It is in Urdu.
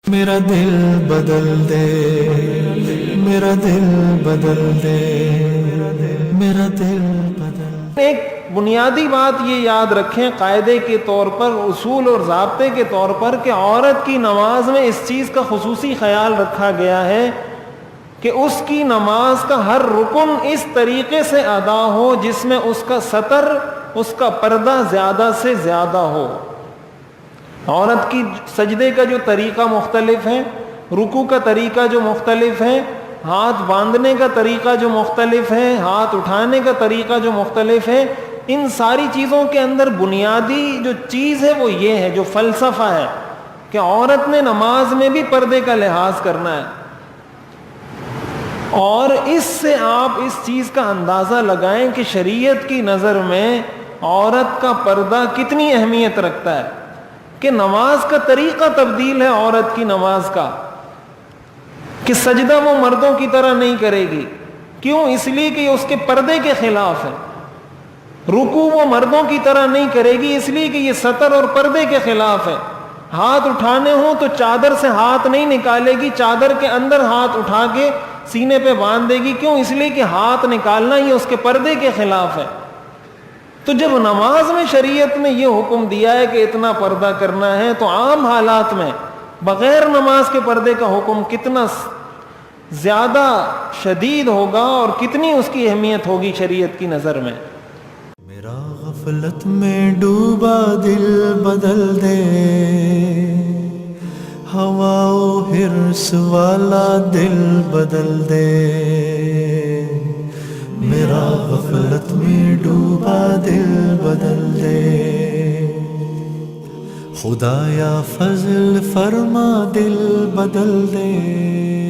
میرا دل بدل دے، میرا دل بدل دے، میرا دل بدل دے۔ ایک بنیادی بات یہ یاد رکھیں قاعدے کے طور پر، اصول اور ضابطے کے طور پر، کہ عورت کی نماز میں اس چیز کا خصوصی خیال رکھا گیا ہے کہ اس کی نماز کا ہر رکن اس طریقے سے ادا ہو جس میں اس کا ستر، اس کا پردہ زیادہ سے زیادہ ہو۔ عورت کی سجدے کا جو طریقہ مختلف ہے، رکوع کا طریقہ جو مختلف ہے، ہاتھ باندھنے کا طریقہ جو مختلف ہے، ہاتھ اٹھانے کا طریقہ جو مختلف ہے، ان ساری چیزوں کے اندر بنیادی جو چیز ہے وہ یہ ہے، جو فلسفہ ہے کہ عورت نے نماز میں بھی پردے کا لحاظ کرنا ہے۔ اور اس سے آپ اس چیز کا اندازہ لگائیں کہ شریعت کی نظر میں عورت کا پردہ کتنی اہمیت رکھتا ہے، کہ نماز کا طریقہ تبدیل ہے عورت کی نماز کا، کہ سجدہ وہ مردوں کی طرح نہیں کرے گی۔ کیوں؟ اس لیے کہ یہ اس کے پردے کے خلاف ہے۔ رکوع وہ مردوں کی طرح نہیں کرے گی، اس لیے کہ یہ ستر اور پردے کے خلاف ہے۔ ہاتھ اٹھانے ہوں تو چادر سے ہاتھ نہیں نکالے گی، چادر کے اندر ہاتھ اٹھا کے سینے پہ باندھ دے گی۔ کیوں؟ اس لیے کہ ہاتھ نکالنا یہ اس کے پردے کے خلاف ہے۔ تو جب نماز میں شریعت نے یہ حکم دیا ہے کہ اتنا پردہ کرنا ہے، تو عام حالات میں بغیر نماز کے پردے کا حکم کتنا زیادہ شدید ہوگا اور کتنی اس کی اہمیت ہوگی شریعت کی نظر میں۔ میرا غفلت میں ڈوبا دل بدل دے، ہوا و حرص والا دل بدل دے۔ میرا غفلت میں ڈوبا دل بدل دے، خدایا فضل فرما دل بدل دے۔